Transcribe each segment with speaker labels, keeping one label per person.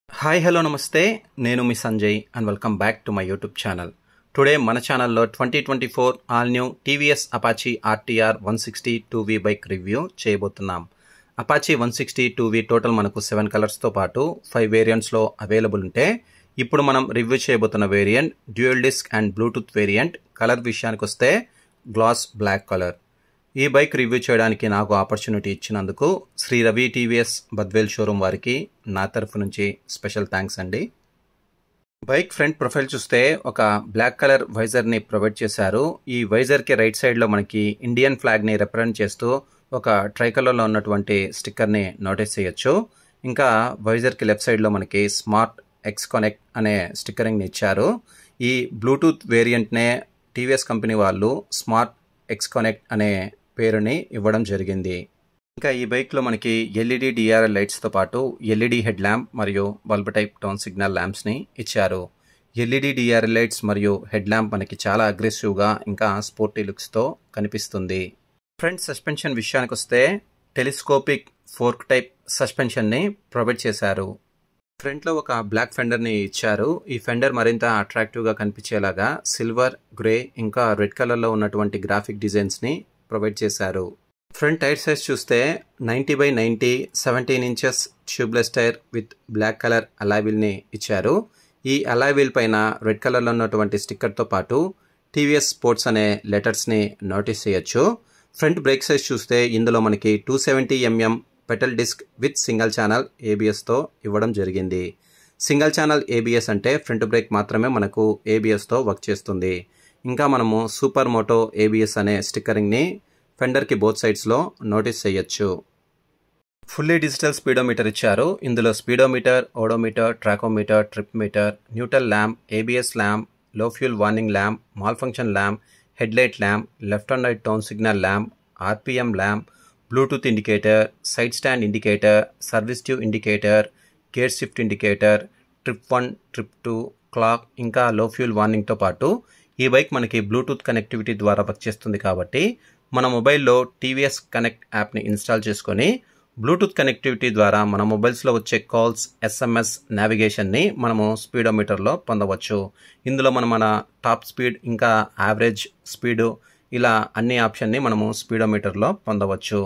Speaker 1: Hi hello నమస్తే నేను మీ Sanjay and welcome back to my YouTube channel. Today మన ఛానల్లో 2024 all new TVS Apache RTR 160 2V bike review చేయబోతున్నాం. అపాచీ 160 2V టోటల్ మనకు 7 కలర్స్తో పాటు 5 వేరియంట్స్లో అవైలబుల్ ఉంటే ఇప్పుడు మనం రివ్యూ చేయబోతున్న variant dual disc and Bluetooth variant. Colour విషయానికి వస్తే గ్లాస్ బ్లాక్ కలర్. ఈ బైక్ రివ్యూ చేయడానికి నాకు ఆపర్చునిటీ ఇచ్చినందుకు శ్రీ రవి టీవీఎస్ బద్వేల్ షోరూమ్ వారికి నా తరఫు నుంచి స్పెషల్ థ్యాంక్స్ అండి. బైక్ ఫ్రంట్ ప్రొఫైల్ చూస్తే ఒక బ్లాక్ కలర్ వైజర్ని ప్రొవైడ్ చేశారు. ఈ వైజర్కి రైట్ సైడ్లో మనకి ఇండియన్ ఫ్లాగ్ని రిప్రజెంట్ చేస్తూ ఒక ట్రైకలర్లో ఉన్నటువంటి స్టిక్కర్ని నోటీస్ చేయొచ్చు. ఇంకా వైజర్కి లెఫ్ట్ సైడ్లో మనకి స్మార్ట్ ఎక్స్ కనెక్ట్ అనే స్టిక్కరింగ్ని ఇచ్చారు. ఈ బ్లూటూత్ వేరియంట్నే టీవీఎస్ కంపెనీ వాళ్ళు స్మార్ట్ ఎక్స్ కనెక్ట్ అనే పేరుని ఇవ్వడం జరిగింది. ఇంకా ఈ బైక్లో మనకి ఎల్ఈడి డిఆర్ఎల్ లైట్స్తో పాటు ఎల్ఈడి హెడ్ ల్యాంప్ మరియు బల్బ్ టైప్ టోన్ సిగ్నల్ ల్యాంప్స్ని ఇచ్చారు. ఎల్ఈడి డిఆర్ఎల్ లైట్స్ మరియు హెడ్ ల్యాంప్ మనకి చాలా అగ్రెసివ్గా ఇంకా స్పోర్టీ లుక్స్తో కనిపిస్తుంది. ఫ్రంట్ సస్పెన్షన్ విషయానికి వస్తే టెలిస్కోపిక్ ఫోర్క్ టైప్ సస్పెన్షన్ని ప్రొవైడ్ చేశారు. ఫ్రంట్లో ఒక బ్లాక్ ఫెండర్ని ఇచ్చారు. ఈ ఫెండర్ మరింత అట్రాక్టివ్గా కనిపించేలాగా సిల్వర్, గ్రే ఇంకా రెడ్ కలర్లో ఉన్నటువంటి గ్రాఫిక్ డిజైన్స్ని ప్రొవైడ్ చేశారు. ఫ్రంట్ టైర్ సైజ్ చూస్తే 90/90 17 inches tubeless tyre with black colour alloy వీల్ని ఇచ్చారు. ఈ అలాయ్ వీల్ పైన రెడ్ కలర్లో ఉన్నటువంటి స్టిక్కర్తో పాటు టీవీఎస్ స్పోర్ట్స్ అనే లెటర్స్ని నోటీస్ చేయొచ్చు. ఫ్రంట్ బ్రేక్ సైజ్ చూస్తే ఇందులో మనకి 270 mm petal disc with single channel ఏబిఎస్తో ఇవ్వడం జరిగింది. సింగిల్ ఛానల్ ఏబిఎస్ అంటే ఫ్రంట్ బ్రేక్ మాత్రమే మనకు ఏబిఎస్తో వర్క్ చేస్తుంది. ఇంకా మనము సూపర్ మోటో ఏబిఎస్ అనే స్టిక్కరింగ్ని ఫెండర్కి బోత్ సైడ్స్లో నోటీస్ చేయొచ్చు. ఫుల్లీ డిజిటల్ స్పీడోమీటర్ ఇచ్చారు. ఇందులో speedometer, odometer, tachometer, trip meter, neutral lamp, ABS lamp, low fuel warning lamp, malfunction lamp, headlight lamp, left and right turn signal lamp, RPM lamp, bluetooth indicator, side stand indicator, service tube indicator, gear shift indicator, trip 1, trip 2, clock ఇంకా low fuel వార్నింగ్తో పాటు ఈ bike మనకి Bluetooth connectivity ద్వారా work చేస్తుంది కాబట్టి మన మొబైల్లో TVS connect యాప్ని ఇన్స్టాల్ చేసుకొని బ్లూటూత్ కనెక్టివిటీ ద్వారా మన మొబైల్స్లో వచ్చే కాల్స్, ఎస్ఎంఎస్, నావిగేషన్ని మనము స్పీడోమీటర్లో పొందవచ్చు. ఇందులో మన టాప్ స్పీడ్ ఇంకా యావరేజ్ స్పీడు ఇలా అన్ని ఆప్షన్ని మనము స్పీడోమీటర్లో పొందవచ్చు.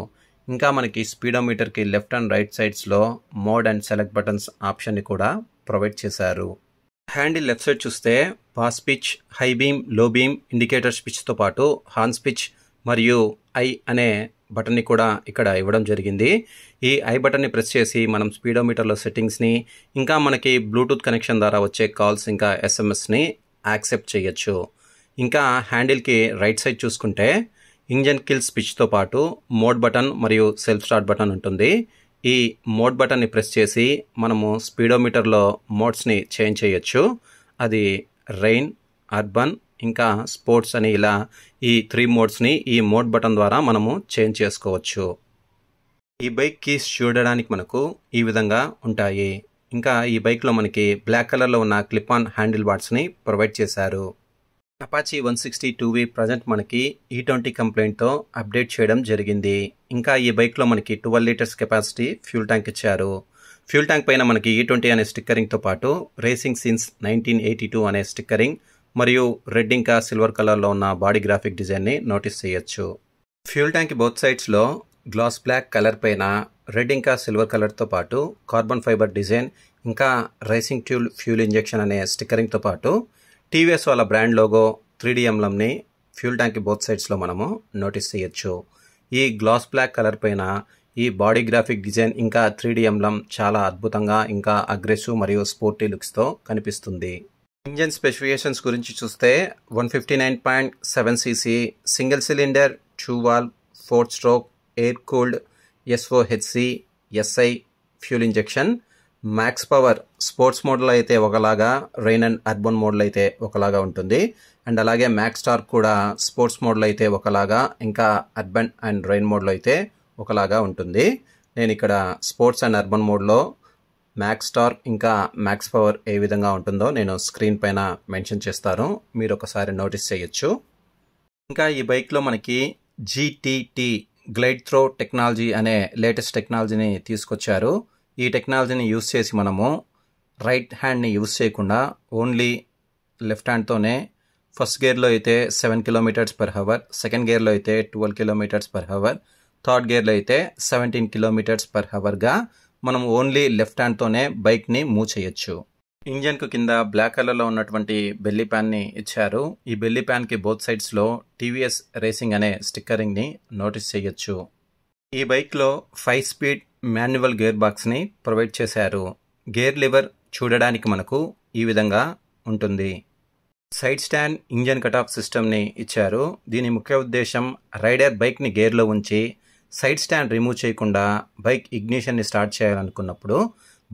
Speaker 1: ఇంకా మనకి స్పీడోమీటర్కి లెఫ్ట్ అండ్ రైట్ సైడ్స్లో మోడ్ అండ్ సెలెక్ట్ బటన్స్ ఆప్షన్ని కూడా ప్రొవైడ్ చేశారు. హ్యాండిల్ లెఫ్ట్ సైడ్ చూస్తే pass pitch, high beam, low beam indicator స్విచ్తో పాటు హార్న్ స్విచ్ మరియు ఐ అనే బటన్ని కూడా ఇక్కడ ఇవ్వడం జరిగింది. ఈ ఐ బటన్ని ప్రెస్ చేసి మనం స్పీడోమీటర్లో సెట్టింగ్స్ని ఇంకా మనకి బ్లూటూత్ కనెక్షన్ ద్వారా వచ్చే కాల్స్ ఇంకా ఎస్ఎంఎస్ని యాక్సెప్ట్ చేయొచ్చు. ఇంకా హ్యాండిల్కి రైట్ సైడ్ చూసుకుంటే ఇంజన్ కిల్ స్విచ్తో పాటు మోడ్ బటన్ మరియు సెల్ఫ్ స్టార్ట్ బటన్ ఉంటుంది. ఈ మోడ్ బటన్ని ప్రెస్ చేసి మనము స్పీడోమీటర్లో మోడ్స్ని చేంజ్ చేయొచ్చు. అది రెయిన్, అర్బన్ ఇంకా స్పోర్ట్స్ అని ఇలా ఈ 3 మోడ్స్ని ఈ మోడ్ బటన్ ద్వారా మనము చేంజ్ చేసుకోవచ్చు. ఈ బైక్ కీస్ చూడడానికి మనకు ఈ విధంగా ఉంటాయి. ఇంకా ఈ బైక్లో మనకి బ్లాక్ కలర్లో ఉన్న క్లిప్ ఆన్ హ్యాండిల్ బార్స్ని ప్రొవైడ్ చేశారు. అపాచీ 160 2V ప్రజెంట్ మనకి E20 కంప్లైంట్తో అప్డేట్ చేయడం జరిగింది. ఇంకా ఈ బైక్లో మనకి 12 లీటర్స్ కెపాసిటీ ఫ్యూల్ ట్యాంక్ ఇచ్చారు. ఫ్యూల్ ట్యాంక్ పైన మనకి E20 అనే స్టిక్కరింగ్తో పాటు రేసింగ్ సిన్స్ 1982 అనే స్టిక్కరింగ్ మరియు రెడ్ ఇంకా సిల్వర్ కలర్లో ఉన్న బాడీ గ్రాఫిక్ డిజైన్ని నోటీస్ చేయొచ్చు. ఫ్యూల్ ట్యాంక్ బోత్ సైడ్స్లో గ్లాస్ బ్లాక్ కలర్ పైన రెడ్ ఇంకా సిల్వర్ కలర్తో పాటు కార్బన్ ఫైబర్ డిజైన్ ఇంకా రేసింగ్ ట్యూల్ ఫ్యూల్ ఇంజెక్షన్ అనే స్టిక్కరింగ్తో పాటు టీవీఎస్ వాళ్ళ బ్రాండ్ లోగో 3D ఎంబ్లమ్ని ఫ్యూల్ ట్యాంక్ బోత్ సైడ్స్లో మనము నోటీస్ చేయొచ్చు. ఈ గ్లాస్ బ్లాక్ కలర్ పైన ఈ బాడీ గ్రాఫిక్ డిజైన్ ఇంకా 3D ఎంబ్లమ్ చాలా అద్భుతంగా ఇంకా అగ్రెసివ్ మరియు స్పోర్టీ లుక్స్తో కనిపిస్తుంది. ఇంజన్ స్పెసిఫికేషన్స్ గురించి చూస్తే 159.7 cc single cylinder 2 valve 4 stroke air cooled SOHC SI fuel injection. Max power sports మోడ్లో అయితే ఒకలాగా, రెయిన్ అండ్ అర్బన్ మోడ్లో అయితే ఒకలాగా ఉంటుంది. అండ్ అలాగే మ్యాక్స్ టార్క్ కూడా స్పోర్ట్స్ మోడ్లో అయితే ఒకలాగా, ఇంకా అర్బన్ అండ్ రెయిన్ మోడ్లో అయితే ఒకలాగా ఉంటుంది. నేను ఇక్కడ స్పోర్ట్స్ అండ్ అర్బన్ మోడ్లో మ్యాక్స్ టార్క్ ఇంకా మ్యాక్స్ పవర్ ఏ విధంగా ఉంటుందో నేను స్క్రీన్ పైన మెన్షన్ చేస్తాను, మీరు ఒకసారి నోటీస్ చేయొచ్చు. ఇంకా ఈ బైక్లో మనకి GTT గ్లైడ్ త్రో టెక్నాలజీ అనే లేటెస్ట్ టెక్నాలజీని తీసుకొచ్చారు. ఈ టెక్నాలజీని యూస్ చేసి మనము రైట్ హ్యాండ్ని యూజ్ చేయకుండా ఓన్లీ లెఫ్ట్ హ్యాండ్తోనే ఫస్ట్ గేర్లో అయితే 7 km/h, సెకండ్ గేర్లో అయితే 12 km/h, థర్డ్ గేర్లో అయితే 17 km/hగా మనం ఓన్లీ లెఫ్ట్ హ్యాండ్తోనే బైక్ని మూవ్ చేయొచ్చు. ఇంజన్కు కింద బ్లాక్ కలర్లో ఉన్నటువంటి బెల్లీ ప్యాన్ని ఇచ్చారు. ఈ బెల్లీ ప్యాన్కి బోత్ సైడ్స్లో టీవీఎస్ రేసింగ్ అనే స్టిక్కరింగ్ని నోటీస్ చేయొచ్చు. ఈ బైక్లో 5 స్పీడ్ మాన్యువల్ గేర్ బాక్స్ని ప్రొవైడ్ చేశారు. గేర్ లివర్ చూడడానికి మనకు ఈ విధంగా ఉంటుంది. Side stand engine cut off సిస్టమ్ని ఇచ్చారు. దీని ముఖ్య ఉద్దేశం రైడర్ బైక్ని గేర్లో ఉంచి సైడ్ స్టాండ్ రిమూవ్ చేయకుండా బైక్ ఇగ్నిషన్ని స్టార్ట్ చేయాలనుకున్నప్పుడు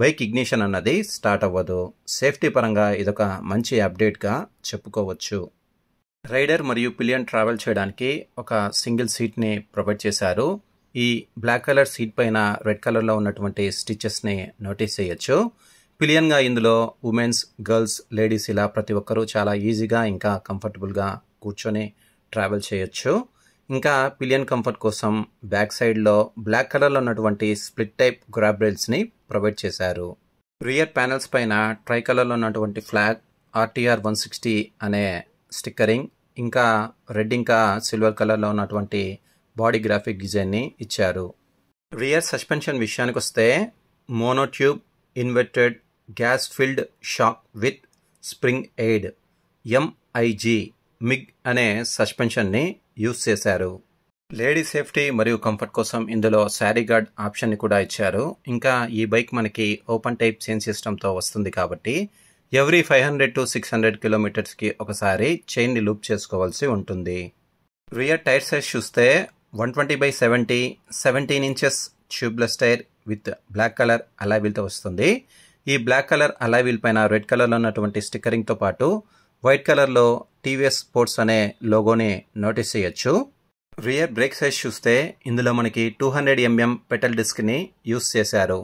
Speaker 1: బైక్ ఇగ్నిషన్ అన్నది స్టార్ట్ అవ్వదు. సేఫ్టీ పరంగా ఇదొక మంచి అప్డేట్గా చెప్పుకోవచ్చు. రైడర్ మరియు పిలియన్ ట్రావెల్ చేయడానికి ఒక సింగిల్ సీట్ని ప్రొవైడ్ చేశారు. ఈ బ్లాక్ కలర్ సీట్ పైన రెడ్ కలర్లో ఉన్నటువంటి స్టిచెస్ని నోటీస్ చేయొచ్చు. పిలియన్గా ఇందులో ఉమెన్స్, గర్ల్స్, లేడీస్ ఇలా ప్రతి ఒక్కరూ చాలా ఈజీగా ఇంకా కంఫర్టబుల్గా కూర్చొని ట్రావెల్ చేయొచ్చు. ఇంకా పిలియన్ కంఫర్ట్ కోసం బ్యాక్ సైడ్లో బ్లాక్ కలర్లో ఉన్నటువంటి స్ప్లిట్ టైప్ గ్రాబ్ రైల్స్ని ప్రొవైడ్ చేశారు. రియర్ ప్యానెల్స్ పైన ట్రై కలర్లో ఉన్నటువంటి ఫ్లాగ్, RTR 160 అనే స్టిక్కరింగ్, ఇంకా రెడ్ ఇంకా సిల్వర్ కలర్లో ఉన్నటువంటి బాడీ గ్రాఫిక్ డిజైన్ని ఇచ్చారు. రియర్ సస్పెన్షన్ విషయానికి వస్తే monotube inverted gas filled shock with spring aid MIG అనే సస్పెన్షన్ని యూజ్ చేశారు. లేడీ సేఫ్టీ మరియు కంఫర్ట్ కోసం ఇందులో శారీ గార్డ్ ఆప్షన్ని కూడా ఇచ్చారు. ఇంకా ఈ బైక్ మనకి ఓపెన్ టైప్ చైన్ సిస్టమ్తో వస్తుంది కాబట్టి ఎవ్రీ 500 to 600 kilometers ఒకసారి చైన్ని లూప్ చేసుకోవాల్సి ఉంటుంది. రియర్ టైర్ సైజ్ చూస్తే 120/70 17 inches tubeless tyre with black colour alloy వీల్తో వస్తుంది. ఈ బ్లాక్ కలర్ అలాయ్ వీల్ పైన రెడ్ కలర్లో ఉన్నటువంటి స్టిక్కరింగ్తో పాటు వైట్ కలర్లో టీవీఎస్ స్పోర్ట్స్ అనే లోగోని నోటీస్ చేయొచ్చు. రియర్ బ్రేక్ సైజ్ చూస్తే ఇందులో మనకి 200 mm పెటల్ డిస్క్ని యూస్ చేశారు.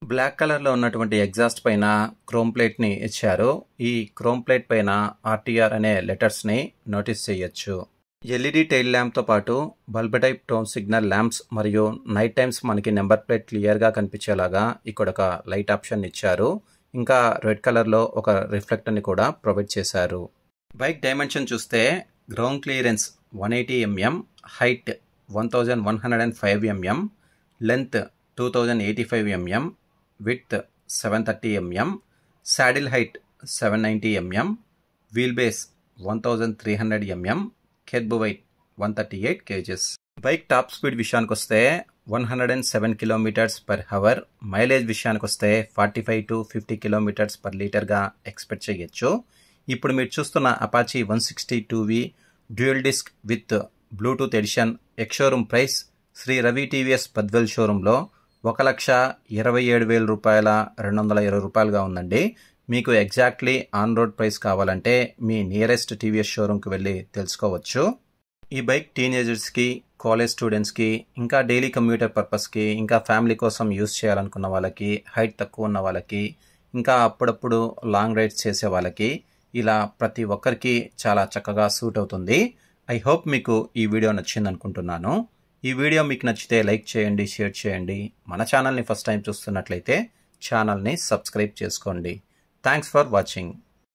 Speaker 1: బ్లాక్ కలర్లో ఉన్నటువంటి ఎగ్జాస్ట్ పైన క్రోమ్ ప్లేట్ని ఇచ్చారు. ఈ క్రోమ్ ప్లేట్ పైన RTR అనే లెటర్స్ని నోటీస్ చేయొచ్చు. LED టైల్ ల్యాంప్తో పాటు bulb type tone signal lamps మరియు నైట్ టైమ్స్ మనకి నెంబర్ ప్లేట్ క్లియర్గా కనిపించేలాగా ఇక్కడ ఒక లైట్ ఆప్షన్ ఇచ్చారు. ఇంకా రెడ్ కలర్లో ఒక రిఫ్లెక్టర్ని కూడా ప్రొవైడ్ చేశారు. బైక్ డైమెన్షన్ చూస్తే ground clearance 180 mm, height 1105 mm, length 2085 mm, width 730 mm, saddle height 790 mm, wheel base 1300 mm, kerb weight 138 kgs. Bike top speed విషయానికి వస్తే 107 km/h, మైలేజ్ విషయానికి వస్తే 45 to 50 km/L ఎక్స్పెక్ట్ చేయొచ్చు. ఇప్పుడు మీరు చూస్తున్న Apache 160 2V dual disc with Bluetooth edition ex showroom price Shri Ravi TVS Badvel షోరూంలో 1,27,220 రూపాయలుగా ఉందండి. మీకు ఎగ్జాక్ట్లీ ఆన్ రోడ్ ప్రైస్ కావాలంటే మీ నియరెస్ట్ TVS షోరూమ్కి వెళ్ళి తెలుసుకోవచ్చు. ఈ బైక్ టీనేజర్స్కి, కాలేజ్ స్టూడెంట్స్కి, ఇంకా డైలీ కమ్యూటర్ పర్పస్కి, ఇంకా ఫ్యామిలీ కోసం యూస్ చేయాలనుకున్న వాళ్ళకి, హైట్ తక్కువ ఉన్న వాళ్ళకి, ఇంకా అప్పుడప్పుడు లాంగ్ రైడ్స్ చేసే వాళ్ళకి ఇలా ప్రతి ఒక్కరికి చాలా చక్కగా సూట్ అవుతుంది. ఐ హోప్ మీకు ఈ వీడియో నచ్చింది అనుకుంటున్నాను. ఈ వీడియో మీకు నచ్చితే లైక్ చేయండి, షేర్ చేయండి. మన ఛానల్ని ఫస్ట్ టైం చూస్తున్నట్లయితే ఛానల్ని సబ్స్క్రైబ్ చేసుకోండి. Thanks for watching.